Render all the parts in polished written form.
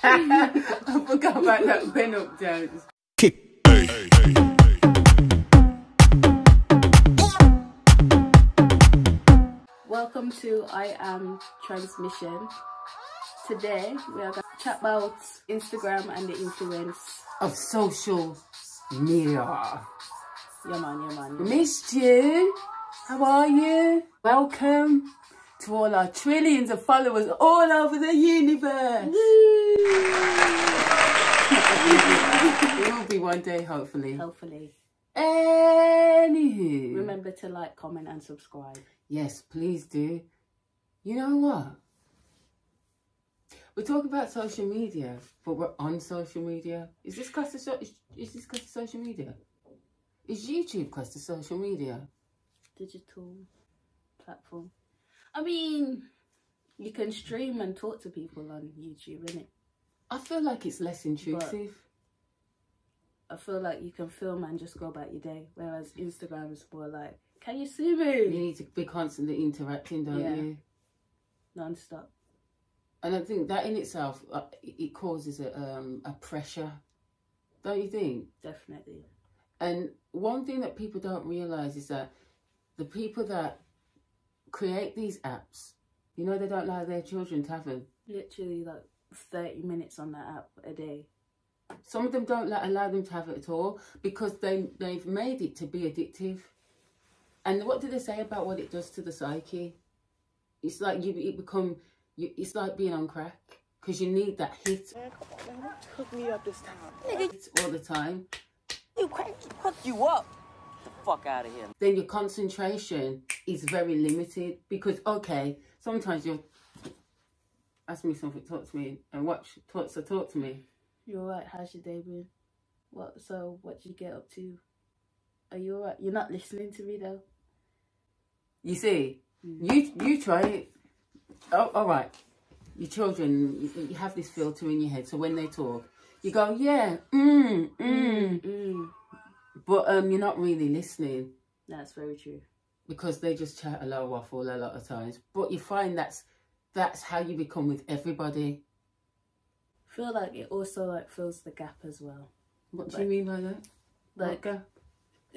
I forgot about that pen up dance. Welcome to I Am Transmission. Today we are going to chat about Instagram and the influence of social media. Yeah man. Missed you. How are you? Welcome to all our trillions of followers all over the universe. It will be one day, hopefully. Hopefully. Anywho. Remember to like, comment and subscribe. Yes, please do. You know what? We talk about social media, but we're on social media. Is this class of social media? Is YouTube class of social media? Digital platform. I mean, you can stream and talk to people on YouTube, innit? I feel like it's less intrusive. But I feel like you can film and just go about your day, whereas Instagram is more like, can you see me? You need to be constantly interacting, don't you? Non-stop. And I think that in itself, it causes a pressure, don't you think? Definitely. And one thing that people don't realise is that the people that create these apps, you know, they don't allow their children to have them. Literally like 30 minutes on that app a day. Some of them don't allow them to have it at all because they've made it to be addictive. And what do they say about what it does to the psyche? It's like it's like being on crack because you need that hit. Man, come on, man. Hook me up this time. It's all the time. You crack, hook you up. Get the fuck out of here. Then your concentration is very limited because, okay, sometimes you'll ask me something, talk to me, and talk to me. You're alright, how's your day been? What did you get up to? Are you alright? You're not listening to me though. You see, you try it. Oh, alright. Your children, you have this filter in your head, so when they talk, you go, yeah, But you're not really listening. That's very true. Because they just chat a lot of waffle a lot of times. But you find that's how you become with everybody. I feel like it also like fills the gap as well. What do you mean by that? Like,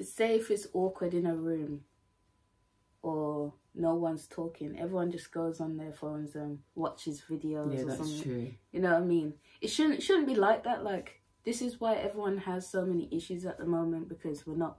say if it's awkward in a room or no one's talking, everyone just goes on their phones and watches videos or something. That's true. You know what I mean? It shouldn't be like that. Like, this is why everyone has so many issues at the moment, because we're not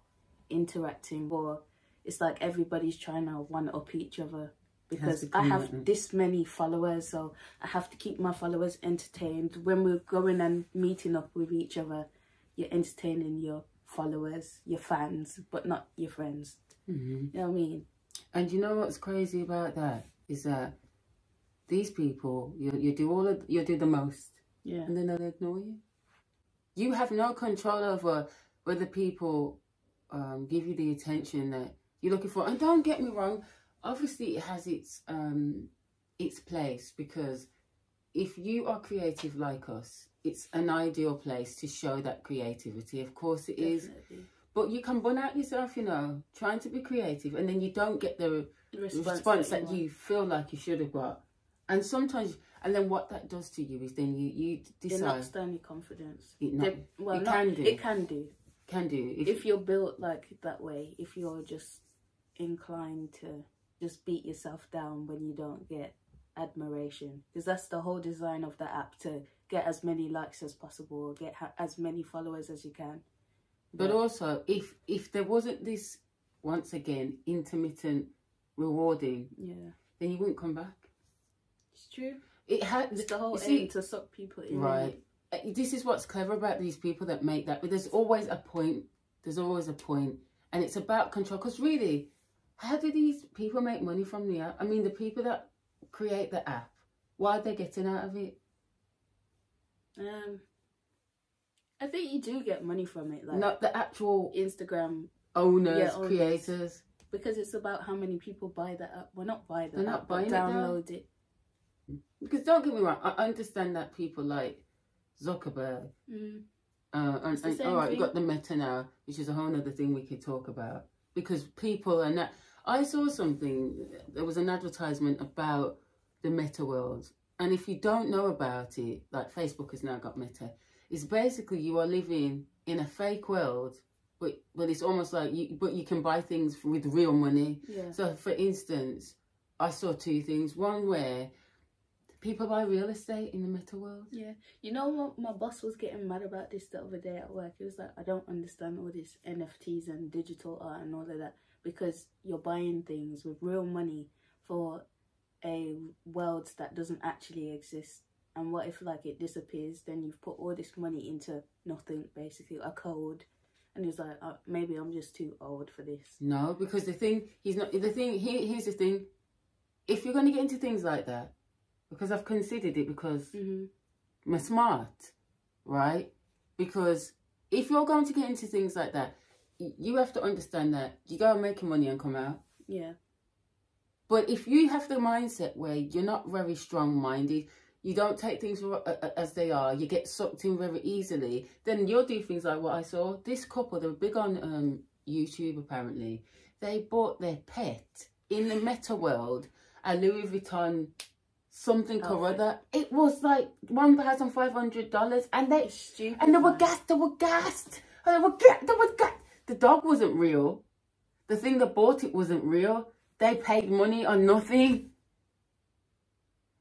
interacting, or it's like everybody's trying to one-up each other. Because I have this many followers, so I have to keep my followers entertained. When we're going and meeting up with each other, you're entertaining your followers, your fans, but not your friends. You know what I mean? And you know what's crazy about that is that these people, you do the most, and then they'll ignore you. You have no control over whether people give you the attention that you're looking for. And don't get me wrong, obviously it has its place, because if you are creative like us, it's an ideal place to show that creativity. Of course it is. But you can burn out yourself, you know, trying to be creative, and then you don't get the response that you feel like you should have got. And sometimes, and then what that does to you is then you decide. It knocks down your confidence. It can do. If you're built like that way, if you're just inclined to just beat yourself down when you don't get admiration, because that's the whole design of the app, to get as many likes as possible, or get as many followers as you can. But also, if there wasn't this, once again, intermittent rewarding, then you wouldn't come back. It's true. It's the whole aim to suck people in. Right. This is what's clever about these people that make that. But there's always a point. There's always a point. And it's about control. Because really, how do these people make money from the app? I mean, the people that create the app, what are they getting out of it? I think you do get money from it. Like, not the actual Instagram owners, creators. Because it's about how many people buy the app. Well, not buy the app, but download it. Because don't get me wrong, I understand that people like Zuckerberg. And all right, we've got the Meta now, which is a whole other thing we could talk about. Because people are I saw something, there was an advertisement about the Meta world. And if you don't know about it, like Facebook has now got Meta, it's basically you are living in a fake world, but it's almost like you can buy things with real money. Yeah. So for instance, I saw two things. One where people buy real estate in the Meta world. Yeah. You know what? My boss was getting mad about this the other day at work. He was like, I don't understand all this NFTs and digital art and all of that, because you're buying things with real money for a world that doesn't actually exist. And what if like it disappears? Then you've put all this money into nothing, basically, a code. And he's like, maybe I'm just too old for this. No, because here's the thing. If you're going to get into things like that, because I've considered it, because I'm smart, right? Because if you're going to get into things like that, you have to understand that you go and make your money and come out. Yeah. But if you have the mindset where you're not very strong-minded, you don't take things as they are, you get sucked in very easily, then you'll do things like what I saw. This couple, they were big on YouTube apparently. They bought their pet in the Meta world, a Louis Vuitton something or other. It was like $1,500, and they were gassed. The dog wasn't real. The thing that bought it wasn't real. They paid money on nothing.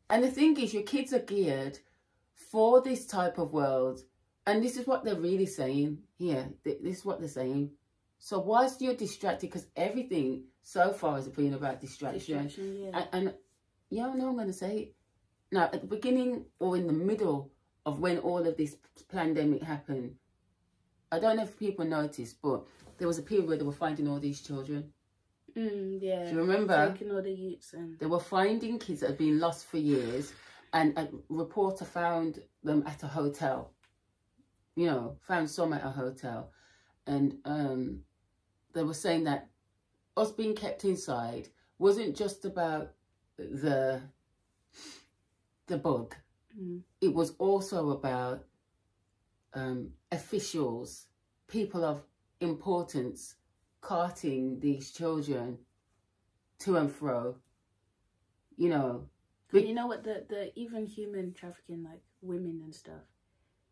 And the thing is, your kids are geared for this type of world. And this is what they're really saying here. This is what they're saying. So whilst you're distracted, because everything so far has been about distraction. Yeah. And yeah, I know I'm going to say it. Now, at the beginning or in the middle of when all of this pandemic happened, I don't know if people noticed, but there was a period where they were finding all these children. Yeah. Do you remember? Taking all the youths and... They were finding kids that had been lost for years, and a reporter found them at a hotel. You know, found some at a hotel. And they were saying that us being kept inside wasn't just about the bug. It was also about officials, people of importance, carting these children to and fro, you know. But you know what, the even human trafficking, like women and stuff,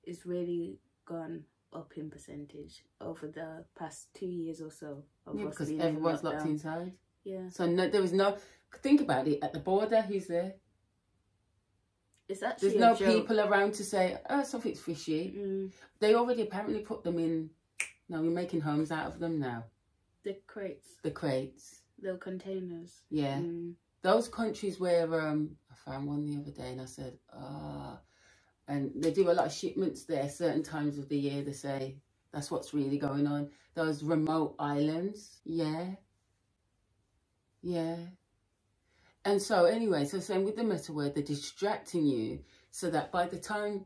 is really gone up in percentage over the past 2 years or so. Yeah, because everyone's locked inside. Yeah. So no, there was no, think about it, at the border, who's there? It's actually There's no people around to say, oh, something's fishy. They already apparently put them in, no, we're making homes out of them now. The crates. The crates. The containers. Yeah. Those countries where, I found one the other day and I said, and they do a lot of shipments there, certain times of the year, they say, that's what's really going on. Those remote islands. Yeah. Yeah. And so anyway, so same with the Meta word, they're distracting you so that by the time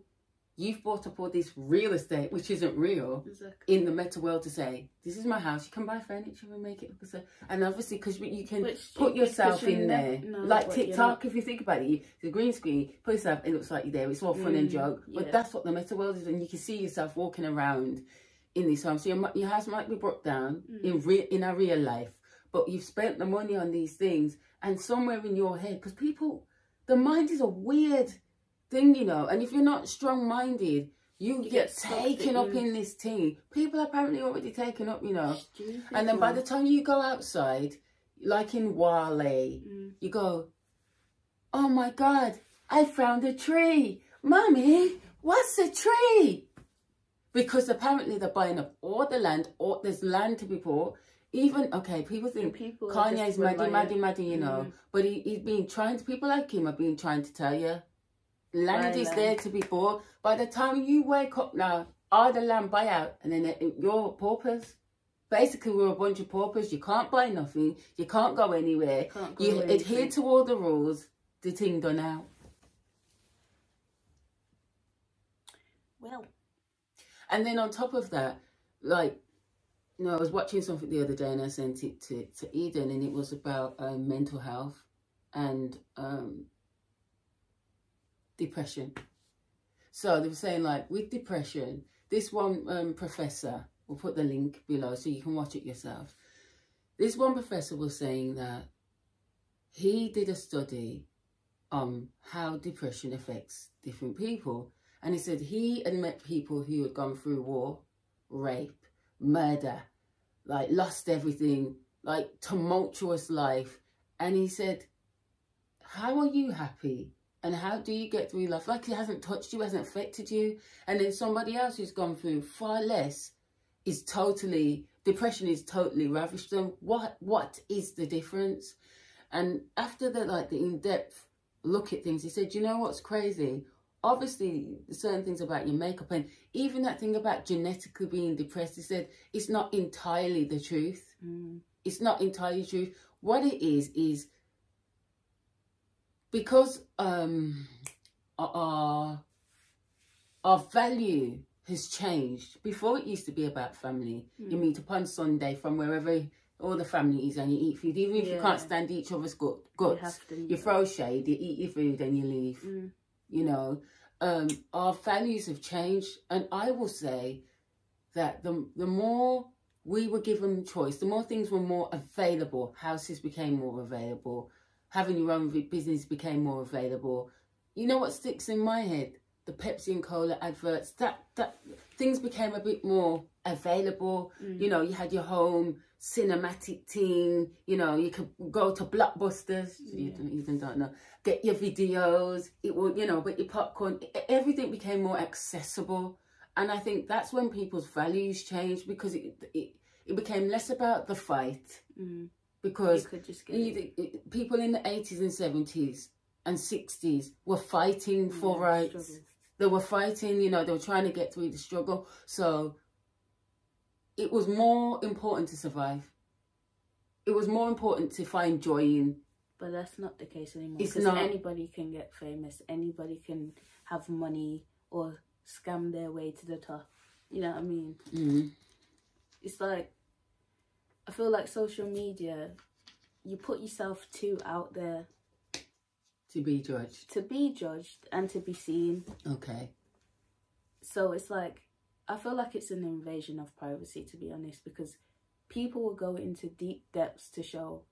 you've bought up all this real estate, which isn't real, in the Meta world, to say, this is my house, you can buy furniture and make it look so. And obviously, because you can put yourself in there. Like TikTok, if you think about it, the green screen, put yourself, it looks like you're there, it's all fun and joke. But that's what the Meta world is, and you can see yourself walking around in this home. So your house might be brought down in a real life, but you've spent the money on these things, and somewhere in your head, because people, the mind is a weird thing, you know, and if you're not strong-minded, you get taken up in this thing. People are apparently already taken up, you know. And then by the time you go outside, like in Wale, you go, oh my God, I found a tree. Mummy, what's a tree? Because apparently they're buying up all the land, or there's land to be bought. Even, okay, people think Kanye's maddy, you know, but he's been trying to, people like him have been trying to tell you, land is there to be bought. By the time you wake up now, all the land buy out, and then you're paupers. Basically, we're a bunch of paupers. You can't buy nothing. You can't go anywhere. You adhere to all the rules. The thing done out. Well. And then on top of that, like, you know, I was watching something the other day and I sent it to Eden, and it was about mental health and depression. So they were saying, like, with depression, this one professor, we'll put the link below so you can watch it yourself. This one professor was saying that he did a study how depression affects different people. And he said he had met people who had gone through war, rape, murder, like lost everything, like tumultuous life. And he said, how are you happy? And how do you get through life? Like it hasn't touched you, hasn't affected you. And then somebody else who's gone through far less is totally, depression is totally ravished them. What is the difference? And after the in-depth look at things, he said, you know what's crazy? Obviously, certain things about your makeup and even that thing about genetically being depressed, he said, it's not entirely the truth. It's not entirely the truth. What it is because our value has changed. Before it used to be about family. You meet up on Sunday from wherever all the family is and you eat food. Even if you can't stand each other's guts, you throw shade, you eat your food and you leave. You know, our values have changed. And I will say that the more we were given choice, the more things were more available. Houses became more available. Having your own business became more available. You know what sticks in my head? The Pepsi and Cola adverts. That things became a bit more available. You know, you had your home cinematic team. You know, you could go to Blockbusters. You even don't know. Get your videos. It will, you know, but your popcorn. Everything became more accessible. And I think that's when people's values changed, because it became less about the fight. Because people in the 80s and 70s and 60s were fighting for rights. Struggle. They were fighting, you know, they were trying to get through the struggle. So it was more important to survive. It was more important to find joy in. But that's not the case anymore. Because anybody can get famous. Anybody can have money or scam their way to the top. You know what I mean? It's like, I feel like social media, you put yourself too out there. To be judged. To be judged and to be seen. Okay. So it's like, I feel like it's an invasion of privacy, to be honest, because people will go into deep depths to show,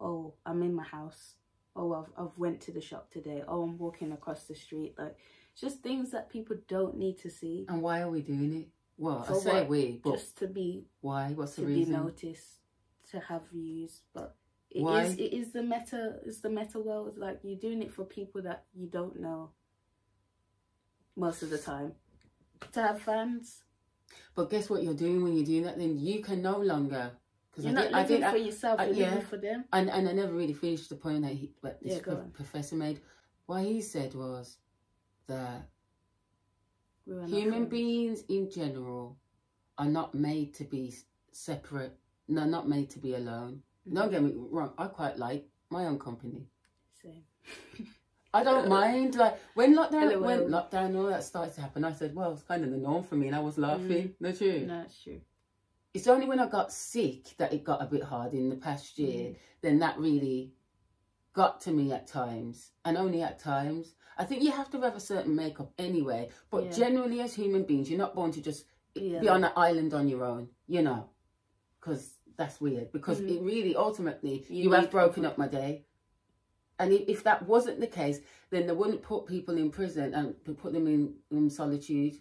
oh, I'm in my house. Oh, I've went to the shop today. Oh, I'm walking across the street. Like, just things that people don't need to see. And why are we doing it? Well, I say we, but just to be. Why? What's the To reason? be noticed, to have views, but it is the meta world. Like, you're doing it for people that you don't know most of the time, to have fans. But guess what you're doing when you're doing that? Then you can no longer, because you're not living for yourself. You're living for them. And I never really finished the point that this professor made. What he said was that human beings in general are not made to be separate. No, not made to be alone. Don't get me wrong, I quite like my own company. Same. I don't mind. Like, when lockdown all that started to happen, I said, well, it's kind of the norm for me, and I was laughing. Not true? No, it's true. It's only when I got sick that it got a bit hard in the past year. Then that really got to me at times, and only at times. I think you have to have a certain makeup anyway, but generally as human beings, you're not born to just be on an island on your own, you know, because that's weird. Because it really, ultimately, you have broken up my day. And if that wasn't the case, then they wouldn't put people in prison and put them in solitude,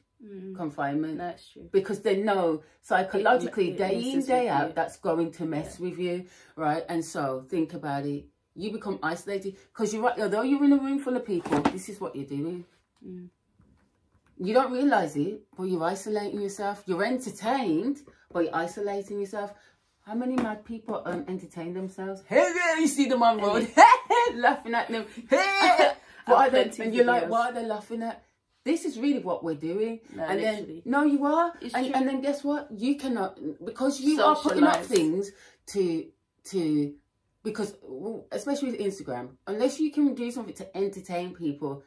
confinement. That's true. Because they know psychologically, day in, day out, that's going to mess with you, right? And so, think about it. You become isolated. Because you're right, although you're in a room full of people, this is what you're doing. You don't realise it, but you're isolating yourself. You're entertained, but you're isolating yourself. How many mad people entertain themselves? Hey, you see them on road, laughing at them. Hey, and you're like, what are they laughing at? This is really what we're doing. No, and literally. Then, no, you are. And then guess what? You cannot, because you are putting up things because, especially with Instagram, unless you can do something to entertain people,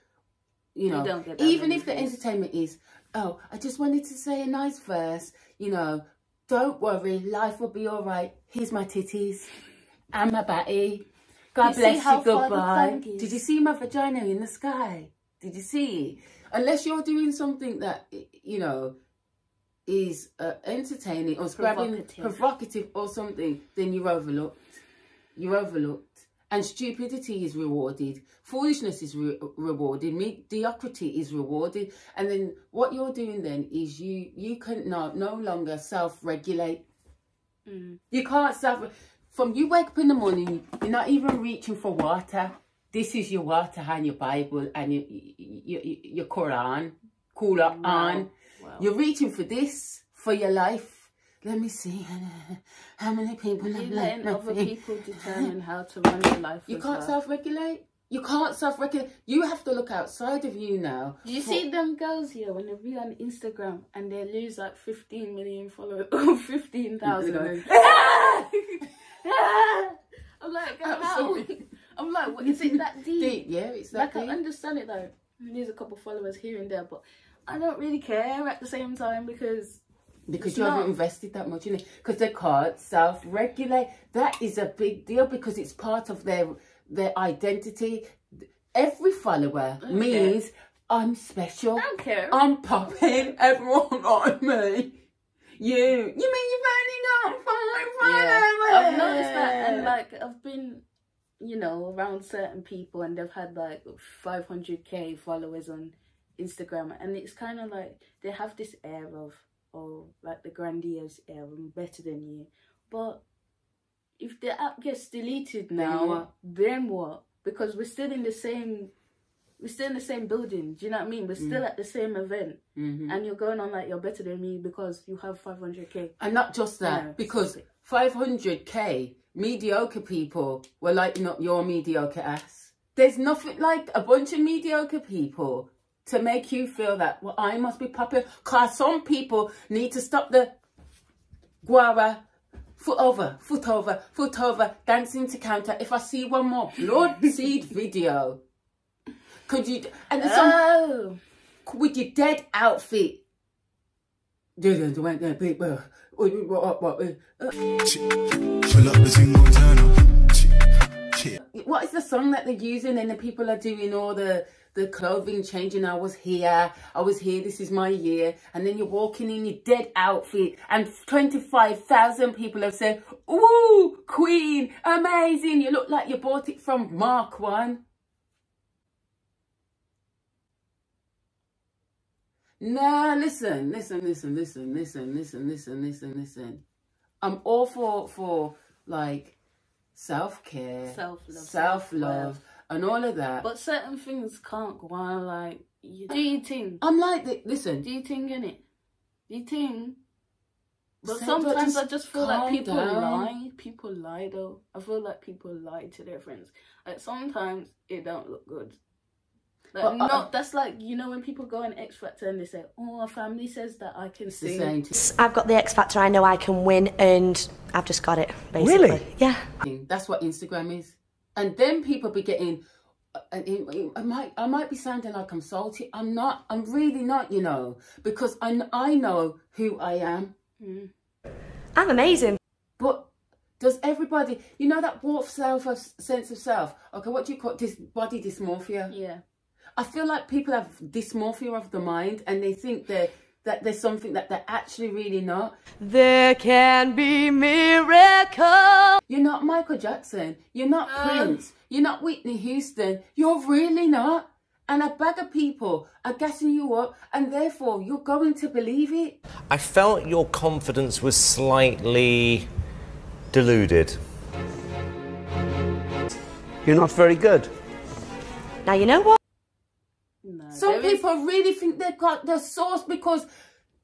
you know, don't get even if the entertainment is, oh, I just wanted to say a nice verse, you know, don't worry, life will be all right. Here's my titties and my batty. God bless you, goodbye. Did you see my vagina in the sky? Did you see? Unless you're doing something that, you know, is entertaining or provocative or something, then you're overlooked. You're overlooked. And stupidity is rewarded. Foolishness is rewarded. Mediocrity is rewarded. And then what you're doing then is you can no longer self-regulate. You can't from you wake up in the morning, you're not even reaching for water. This is your water and your Bible and your Quran. Wow. You're reaching for this for your life. Let me see how many people have letting other people determine how to run your life. You can't self-regulate. You can't self-regulate. You have to look outside of you now. Do you see them girls here when they be on Instagram and they lose like 15 million followers or 15,000? I'm like, how? I'm like, what, is it that deep? Yeah, it's that deep. Like, I understand it though. I lose a couple followers here and there, but I don't really care at the same time because you haven't invested that much in it. Because they can't self-regulate. That is a big deal because it's part of their identity. Every follower means I'm special. I don't care. I'm popping. Everyone on me. You mean you've only got 5 followers? I've noticed that, and like I've been, you know, around certain people and they've had like 500k followers on Instagram, and it's kind of like they have this air of, oh, like the grandiose air, I'm better than you. But if the app gets deleted now, then what? Because we're still in the same building. Do you know what I mean? We're still at the same event, and you're going on like you're better than me because you have 500k. And not just that, because 500k mediocre people were lighting up your mediocre ass. There's nothing like a bunch of mediocre people to make you feel that, well, I must be popular. Because some people need to stop the guara, foot over, dancing to counter. If I see one more blood seed video, could you, and some, with your dead outfit. What is the song that they're using? And the people are doing all the clothing changing. I was here, this is my year. And then you're walking in your dead outfit and 25,000 people have said, ooh, queen, amazing. You look like you bought it from Mark 1. Nah, listen. I'm all for like self-care, self-love, and all of that. But certain things can't go on like, do you think? I'm like, listen. Do you think, innit? Do you think? But sometimes I just feel like people lie. People lie though. I feel like people lie to their friends. Like sometimes it don't look good. Like, that's like, you know, when people go on X Factor and they say, oh, our family says that I can sing. I've got the X Factor, I know I can win, and I've just got it, basically. Really? Yeah. That's what Instagram is. And then people be getting, I might be sounding like I'm salty. I'm not, I'm really not, you know, because I know who I am. I'm amazing. But does everybody, you know, that warped sense of self? Okay, what do you call this? Body dysmorphia? Yeah. I feel like people have dysmorphia of the mind and they think that there's something that they're actually really not. There can be miracles. You're not Michael Jackson. You're not Prince. You're not Whitney Houston. You're really not. And a bag of people are gassing you up and therefore you're going to believe it. I felt your confidence was slightly deluded. You're not very good. Now, you know what? No, some people really think they've got the sauce because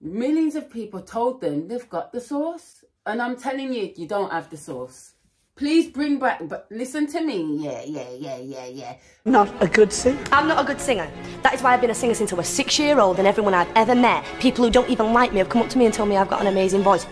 millions of people told them they've got the sauce. And I'm telling you, you don't have the sauce. Please bring back, but listen to me. Yeah. Not a good singer? I'm not a good singer. That is why I've been a singer since I was 6 years old, and everyone I've ever met, people who don't even like me, have come up to me and told me I've got an amazing voice.